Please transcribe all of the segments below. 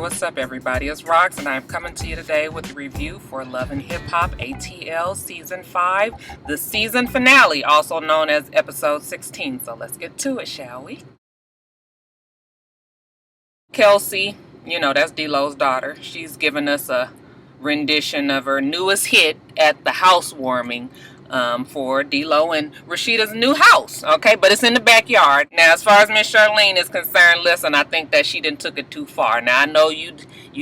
what's up everybody? It's Rox and I'm coming to you today with a review for Love and Hip Hop ATL Season 5, the season finale, also known as Episode 16. So let's get to it, shall we? Kelsey, you know, that's D-Lo's daughter. She's given us a rendition of her newest hit at the housewarming for D-Lo and Rashida's new house, okay? But it's in the backyard. Now, as far as Miss Charlene is concerned, listen, I think that she done took it too far. Now, I know you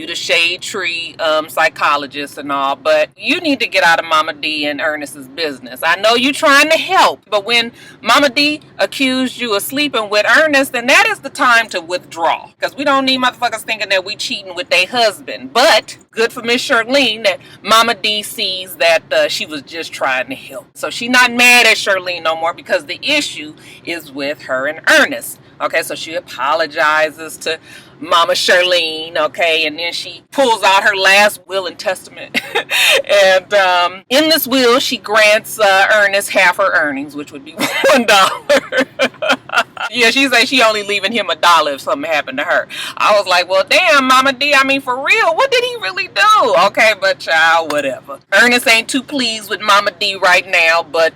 the shade tree psychologist and all, but you need to get out of Mama D and Ernest's business. I know you trying to help, but when Mama D accused you of sleeping with Ernest, then that is the time to withdraw. Because we don't need motherfuckers thinking that we cheating with their husband. But good for Miss Charlene that Mama D sees that she was just trying to help. So she's not mad at Charlene no more because the issue is with her and Ernest. Okay, so she apologizes to Mama Charlene, okay, and then she pulls out her last will and testament. And in this will, she grants Ernest half her earnings, which would be $1. Yeah, she say she only leaving him $1 if something happened to her. I was like, well, damn, Mama D, I mean, for real, what did he really do? Okay, but child, whatever. Ernest ain't too pleased with Mama D right now, but,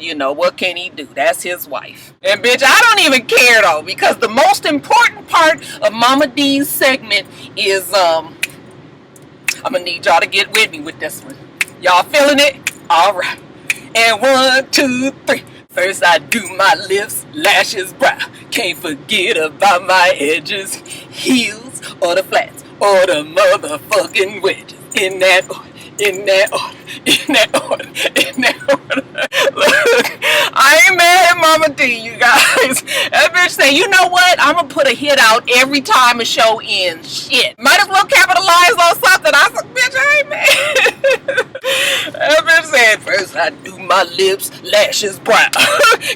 you know, what can he do? That's his wife. And, bitch, I don't even care, though, because the most important part of Mama D's segment is, I'm gonna need y'all to get with me with this one. Y'all feeling it? All right. And 1, 2, 3. First I do my lips, lashes, brow. Can't forget about my edges, heels, or the flats, or the motherfucking wedges. In that order, in that order, in that order, in that order. Look, I ain't mad at Mama D, you guys. That bitch say, you know what? I'm gonna put a hit out every time a show ends. Shit. Might as well capitalize on something. I said, bitch, I ain't mad. That bitch said, first I do my lips, lashes, brow.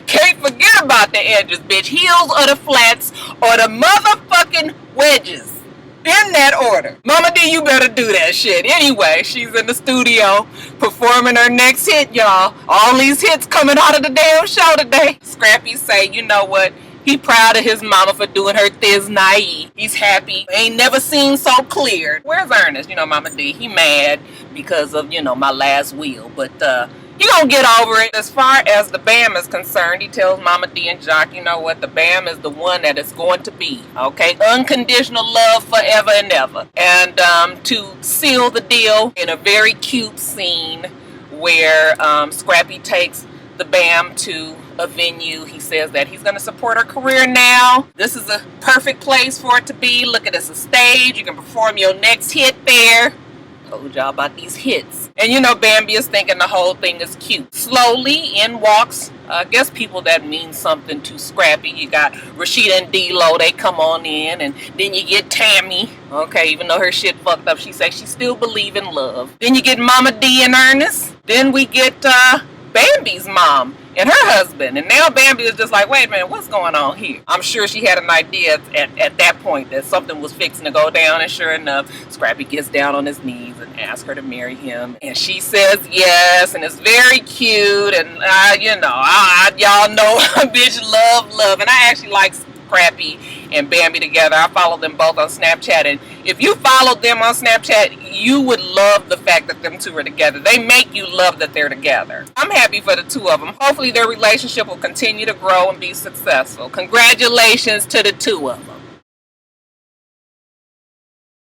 Can't forget about the edges, bitch. Heels or the flats or the motherfucking wedges. In that order. Mama D, you better do that shit. Anyway, she's in the studio performing her next hit, y'all. All these hits coming out of the damn show today. Scrappy say, you know what? He proud of his mama for doing her thiz naive. He's happy. Ain't never seen so clear. Where's Ernest? You know, Mama D, he mad because of, you know, my last wheel. But, he gonna get over it. As far as the Bam is concerned, he tells Mama D and Jock, you know what, the Bam is the one that it's going to be, okay? Unconditional love forever and ever. And to seal the deal in a very cute scene where Scrappy takes the Bam to a venue. He says that he's going to support her career now. This is a perfect place for it to be. Look at this, a stage. You can perform your next hit there. Told y'all about these hits. And you know, Bambi is thinking the whole thing is cute. Slowly in walks, I guess people that mean something to Scrappy. You got Rashida and D-Lo, they come on in. And then you get Tammy. Okay, even though her shit fucked up, she says she still believe in love. Then you get Mama D and Ernest. Then we get Bambi's mom and her husband. And now Bambi is just like, wait a minute, what's going on here? I'm sure she had an idea at that point that something was fixing to go down. And sure enough, Scrappy gets down on his knees and asks her to marry him. And she says yes. And it's very cute. And, you know, y'all know bitch love. And I actually like Scrappy and Bambi together. I follow them both on Snapchat, and if you followed them on Snapchat, you would love the fact that them two are together. They make you love that they're together. I'm happy for the two of them. Hopefully their relationship will continue to grow and be successful. Congratulations to the two of them.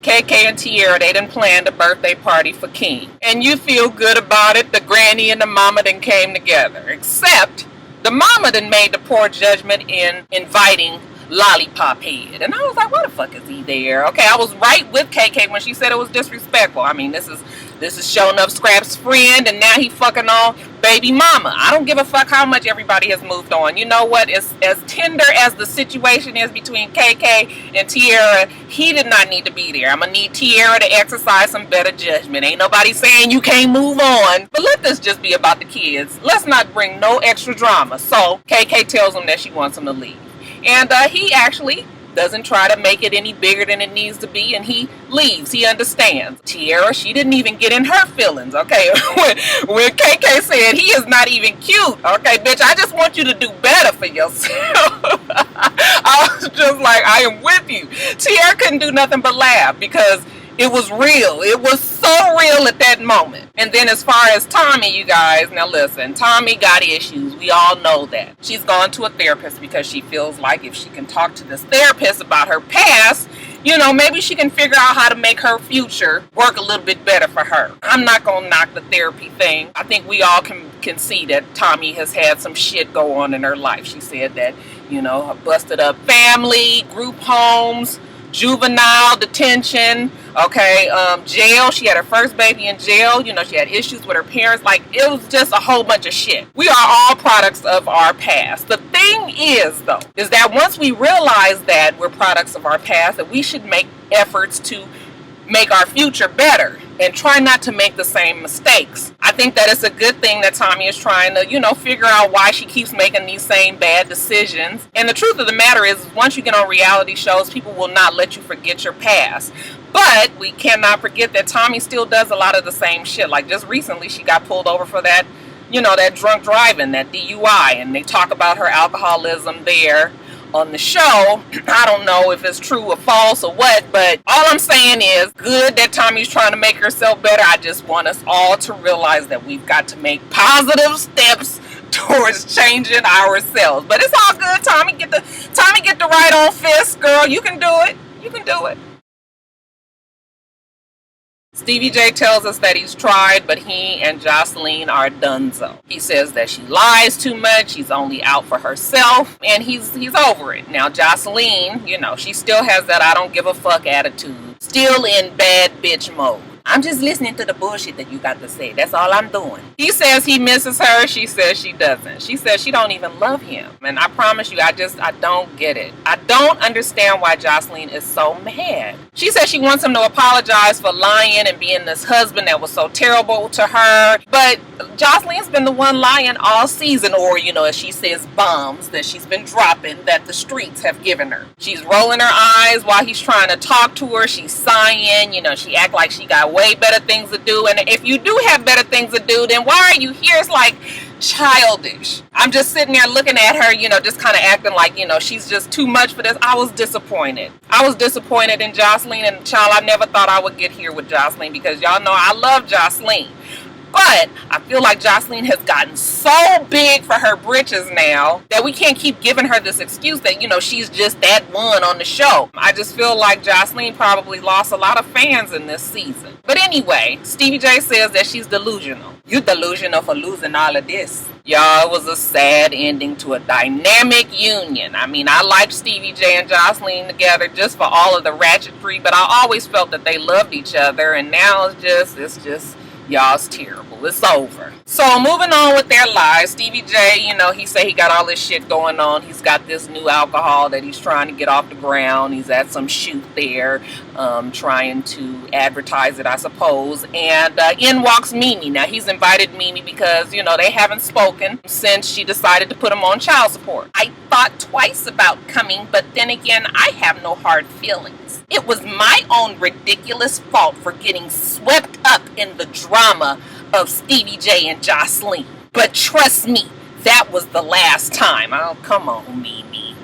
KK and Tierra, they done planned a birthday party for King. And you feel good about it. The granny and the mama done came together. Except the mama done made the poor judgment in inviting Lollipop Head. And I was like, why the fuck is he there? Okay, I was right with KK when she said it was disrespectful. I mean, this is showing up Scrap's friend, and now he fucking on baby mama. I don't give a fuck how much everybody has moved on. You know what? As tender as the situation is between KK and Tierra, he did not need to be there. I'm gonna need Tierra to exercise some better judgment. Ain't nobody saying you can't move on. But let this just be about the kids. Let's not bring no extra drama. So KK tells him that she wants him to leave. And he actually doesn't try to make it any bigger than it needs to be, and he leaves. He understands. Tiara, she didn't even get in her feelings, okay? when KK said he is not even cute, okay, bitch, I just want you to do better for yourself. I was just like, I am with you. Tiara couldn't do nothing but laugh because it was real. It was so real at that moment. And then as far as Tommy, you guys, now listen, Tommy got issues. We all know that. She's gone to a therapist because she feels like if she can talk to this therapist about her past, you know, maybe she can figure out how to make her future work a little bit better for her. I'm not going to knock the therapy thing. I think we all can see that Tommy has had some shit go on in her life. She said that, you know, her busted up family, group homes, juvenile detention, okay, jail. She had her first baby in jail. You know, she had issues with her parents. Like, it was just a whole bunch of shit. We are all products of our past. The thing is, though, is that once we realize that we're products of our past, that we should make efforts to make our future better and try not to make the same mistakes. I think that it's a good thing that Tommy is trying to, you know, figure out why she keeps making these same bad decisions. And the truth of the matter is, once you get on reality shows, people will not let you forget your past. But we cannot forget that Tommy still does a lot of the same shit. Like, just recently, she got pulled over for that, you know, that drunk driving, that DUI. And they talk about her alcoholism there on the show. I don't know if it's true or false or what, but all I'm saying is good that Tommy's trying to make herself better. I just want us all to realize that we've got to make positive steps towards changing ourselves. But it's all good. Tommy get the right on fist, girl. You can do it. You can do it. Stevie J tells us that he's tried, but he and Joseline are donezo. He says that she lies too much, she's only out for herself, and he's over it. Now, Joseline, you know, she still has that I don't give a fuck attitude, still in bad bitch mode. I'm just listening to the bullshit that you got to say. That's all I'm doing. He says he misses her. She says she doesn't. She says she don't even love him. And I promise you, I don't get it. I don't understand why Joseline is so mad. She says she wants him to apologize for lying and being this husband that was so terrible to her. But Joseline's been the one lying all season, or, you know, as she says, bombs that she's been dropping that the streets have given her. She's rolling her eyes while he's trying to talk to her. She's sighing. You know, she act like she got way better things to do. And if you do have better things to do, then why are you here? It's like childish. I'm just sitting there looking at her, you know, just kind of acting like, you know, she's just too much for this. I was disappointed. I was disappointed in Joseline, and child, I never thought I would get here with Joseline, because y'all know I love Joseline. But I feel like Joseline has gotten so big for her britches now that we can't keep giving her this excuse that, you know, she's just that one on the show. I just feel like Joseline probably lost a lot of fans in this season. But anyway, Stevie J says that she's delusional. You delusional for losing all of this. Y'all, it was a sad ending to a dynamic union. I mean, I liked Stevie J and Joseline together just for all of the ratchetry, but I always felt that they loved each other, and now it's just y'all, it's terrible. It's over. So moving on with their lives, Stevie J, you know, he said he got all this shit going on. He's got this new alcohol that he's trying to get off the ground. He's at some shoot there, trying to advertise it, I suppose. And in walks Mimi. Now, he's invited Mimi because, you know, they haven't spoken since she decided to put him on child support. I thought twice about coming, but then again, I have no hard feelings. It was my own ridiculous fault for getting swept up in the drama of Stevie J and Joseline. But trust me, that was the last time. Oh, come on, Mimi.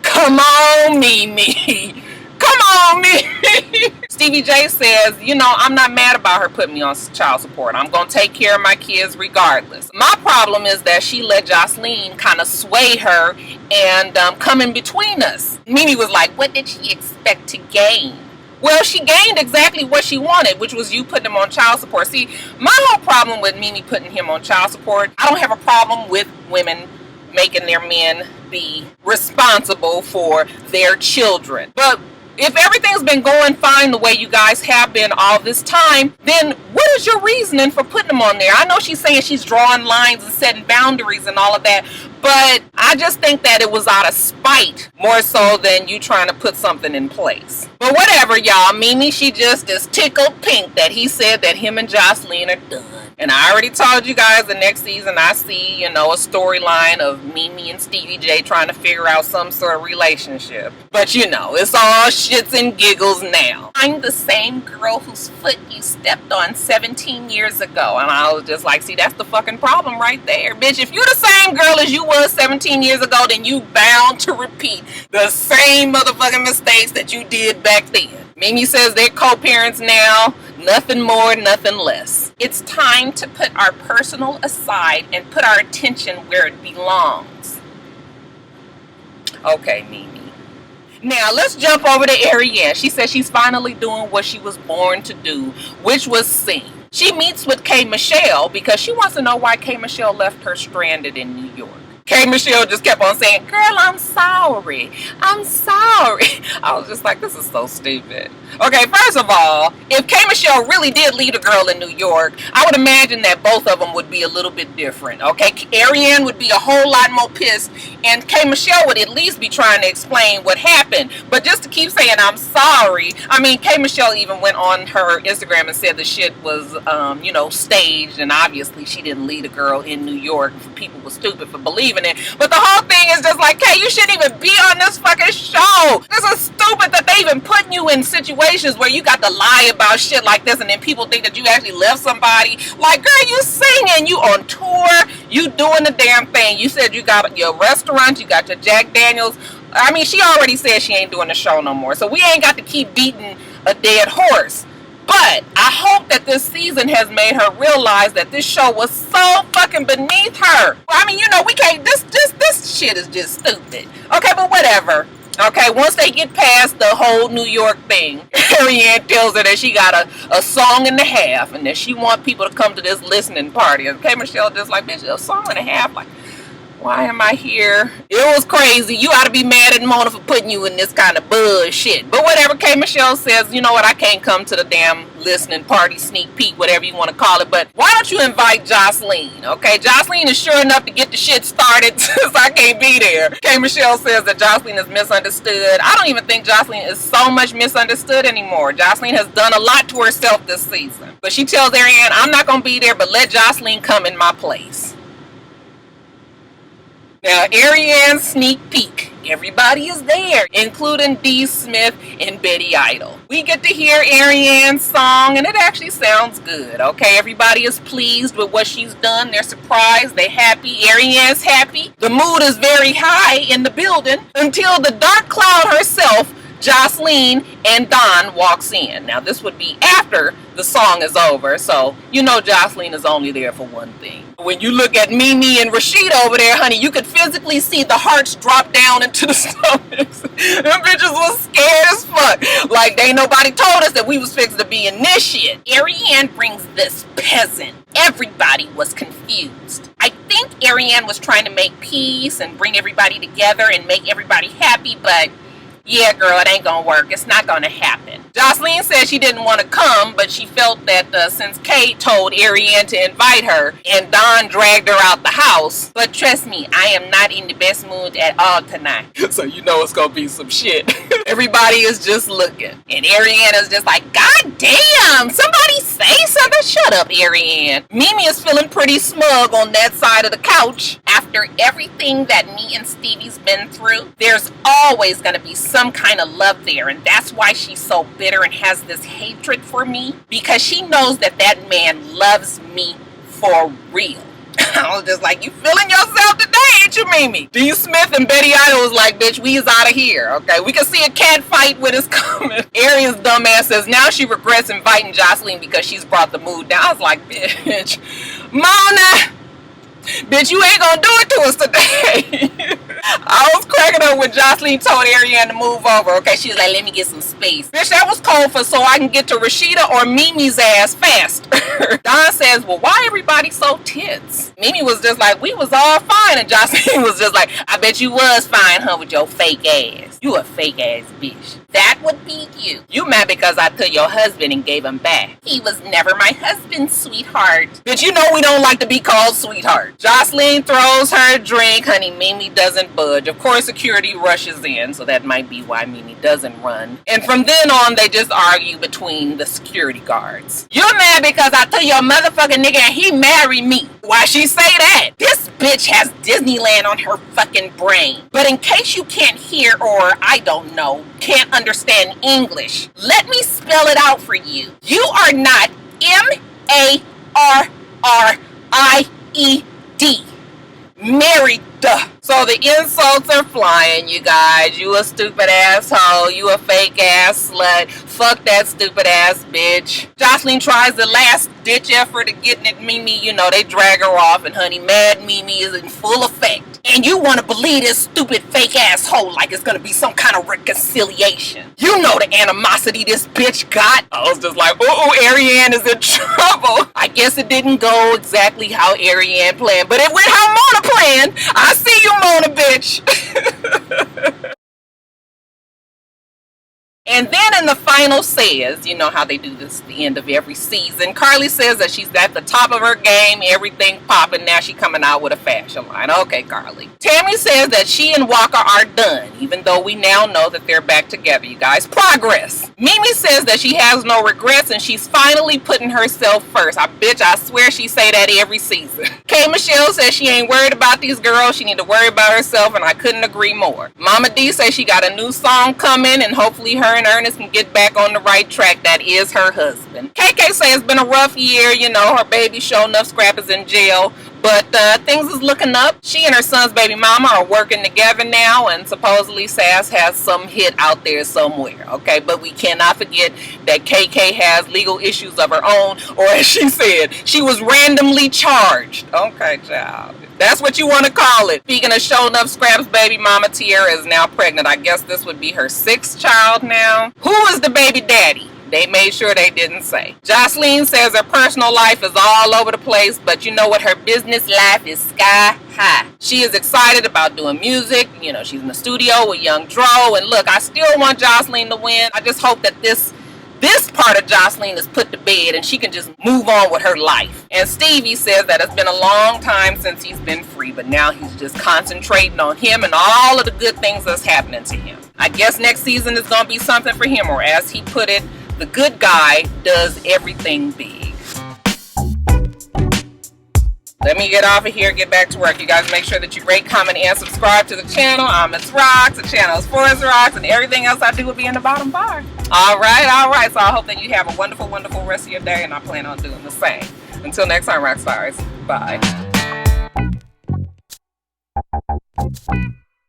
Come on, Mimi. Come on, Mimi. Stevie J says, you know, I'm not mad about her putting me on child support. I'm going to take care of my kids regardless. My problem is that she let Joseline kind of sway her and come in between us. Mimi was like, what did she expect to gain? Well, she gained exactly what she wanted, which was you putting him on child support. See, my whole problem with Mimi putting him on child support, I don't have a problem with women making their men be responsible for their children. But if everything's been going fine the way you guys have been all this time, then what is your reasoning for putting them on there? I know she's saying she's drawing lines and setting boundaries and all of that, but I just think that it was out of spite more so than you trying to put something in place. But whatever, y'all. Mimi, she just is tickled pink that he said that him and Joseline are done. And I already told you guys the next season I see, you know, a storyline of Mimi and Stevie J trying to figure out some sort of relationship. But you know, it's all shits and giggles now. I'm the same girl whose foot you stepped on 17 years ago. And I was just like, see, that's the fucking problem right there. Bitch, if you're the same girl as you was 17 years ago, then you bound to repeat the same motherfucking mistakes that you did back then. Mimi says they're co-parents now. Nothing more, nothing less. It's time to put our personal aside and put our attention where it belongs. Okay, Mimi. Now, let's jump over to Ariana. She says she's finally doing what she was born to do, which was sing. She meets with K. Michelle because she wants to know why K. Michelle left her stranded in New York. K. Michelle just kept on saying, girl, I'm sorry. I'm sorry. I was just like, this is so stupid. Okay, first of all, if K. Michelle really did leave a girl in New York, I would imagine that both of them would be a little bit different. Okay, Ariana would be a whole lot more pissed, and K. Michelle would at least be trying to explain what happened. But just to keep saying, I'm sorry. I mean, K. Michelle even went on her Instagram and said the shit was, you know, staged, and obviously she didn't leave a girl in New York. People were stupid for believing it. But the whole thing is just like, hey, you shouldn't even be on this fucking show. This is stupid that they even putting you in situations where you got to lie about shit like this, and then people think that you actually left somebody. Like, girl, you singing, you on tour, you doing the damn thing. You said you got your restaurant, you got your Jack Daniels. I mean, she already said she ain't doing the show no more, so we ain't got to keep beating a dead horse. But I hope that this season has made her realize that this show was so fucking beneath her. I mean, you know, we can't, this shit is just stupid. Okay, but whatever. Okay, once they get past the whole New York thing, Ariana tells her that she got a song and a half and that she want people to come to this listening party. And K. Michelle just like, bitch, a song and a half? Like, why am I here? It was crazy. You ought to be mad at Mona for putting you in this kind of bullshit. But whatever, K. Michelle says, you know what, I can't come to the damn listening party, sneak peek, whatever you want to call it. But why don't you invite Joseline? Okay, Joseline is sure enough to get the shit started since I can't be there. K. Michelle says that Joseline is misunderstood. I don't even think Joseline is so much misunderstood anymore. Joseline has done a lot to herself this season. But she tells Ariana, I'm not going to be there, but let Joseline come in my place. Now, Ariana's sneak peek. Everybody is there, including Dee Smith and Betty Idle. We get to hear Ariana's song, and it actually sounds good, okay? Everybody is pleased with what she's done. They're surprised. They're happy. Ariana's happy. The mood is very high in the building until the dark cloud herself, Joseline, and Don walks in. Now, this would be after the song is over, so you know Joseline is only there for one thing. When you look at Mimi and Rashida over there, honey, you could physically see the hearts drop down into the stomachs. Them bitches was scared as fuck. Like, they ain't nobody told us that we was fixing to be in this shit. Ariana brings this peasant. Everybody was confused. I think Ariana was trying to make peace and bring everybody together and make everybody happy, but yeah, girl, it ain't gonna work. It's not gonna happen. Joseline said she didn't want to come, but she felt that since Kate told Ariana to invite her and Don dragged her out the house. But trust me, I am not in the best mood at all tonight. So you know it's gonna be some shit. Everybody is just looking. And Ariana's just like, God damn, somebody say something. Shut up, Ariana. Mimi is feeling pretty smug on that side of the couch. After everything that me and Stevie's been through, there's always gonna be some kind of love there, and that's why she's so bitter and has this hatred for me, because she knows that that man loves me for real. I was just like, you feeling yourself today, ain't you, Mimi? Dee Smith and Betty Idle was like, bitch, we is out of here, okay? We can see a cat fight when it's coming. Ariana's dumbass says now she regrets inviting Joseline because she's brought the mood down. I was like, bitch, Mona, bitch, you ain't gonna do it to us today. I was cracking up when Joseline told Ariana to move over. Okay, she was like, let me get some space. Bitch, that was code for so I can get to Rashida or Mimi's ass fast. Don says, well, why everybody so tense? Mimi was just like, we was all fine. And Joseline was just like, I bet you was fine, huh, with your fake ass. You a fake ass bitch. That would be you. You mad because I took your husband and gave him back. He was never my husband, sweetheart. Bitch, you know we don't like to be called sweetheart. Joseline throws her drink. Honey, Mimi doesn't budge. But of course security rushes in, so that might be why Mimi doesn't run. And from then on, they just argue between the security guards. You're mad because I took your motherfucking nigga and he married me. Why she say that? This bitch has Disneyland on her fucking brain. But in case you can't hear, or I don't know, can't understand English, let me spell it out for you. You are not M-A-R-R-I-E-D. Married. So the insults are flying, you guys. You a stupid asshole. You a fake ass slut. Fuck that stupid ass bitch. Joseline tries the last ditch effort of getting at Mimi. You know, they drag her off, and honey, mad Mimi is in full effect. And you want to believe this stupid fake asshole like it's going to be some kind of reconciliation. You know the animosity this bitch got. I was just like, Ariana is in trouble. I guess it didn't go exactly how Ariana planned, but it went how Mona planned. I see you, Mona, bitch. And then in the final says, you know how they do this at the end of every season, Carly says that she's at the top of her game, everything popping, now she coming out with a fashion line. Okay, Carly. Tammy says that she and Walker are done, even though we now know that they're back together, you guys. Progress. Mimi says that she has no regrets and she's finally putting herself first. I swear she say that every season. K. Michelle says she ain't worried about these girls, she need to worry about herself, and I couldn't agree more. Mama D says she got a new song coming and hopefully her and Ernest can get back on the right track. That is her husband. KK says it's been a rough year, you know, her baby showing enough Scrappy's in jail, but things is looking up. She and her son's baby mama are working together now, and supposedly Sass has some hit out there somewhere, okay? But we cannot forget that KK has legal issues of her own, or as she said, she was randomly charged. Okay, child. That's what you want to call it. Speaking of showing up, Scrap's baby mama Tiara is now pregnant. I guess this would be her 6th child now. Who is the baby daddy? They made sure they didn't say. Joseline says her personal life is all over the place, but you know what? Her business life is sky high. She is excited about doing music. You know, she's in the studio with Young Dro. And look, I still want Joseline to win. I just hope that this part of Joseline is put to bed and she can just move on with her life. And Stevie says that it's been a long time since he's been free, but now he's just concentrating on him and all of the good things that's happening to him. I guess next season is going to be something for him, or as he put it, the good guy does everything big. Let me get off of here, get back to work. You guys make sure that you rate, comment, and subscribe to the channel. I'm itsrox. The channel is for itsrox, and everything else I do will be in the bottom bar. All right. So I hope that you have a wonderful, wonderful rest of your day, and I plan on doing the same. Until next time, Roxstars. Bye.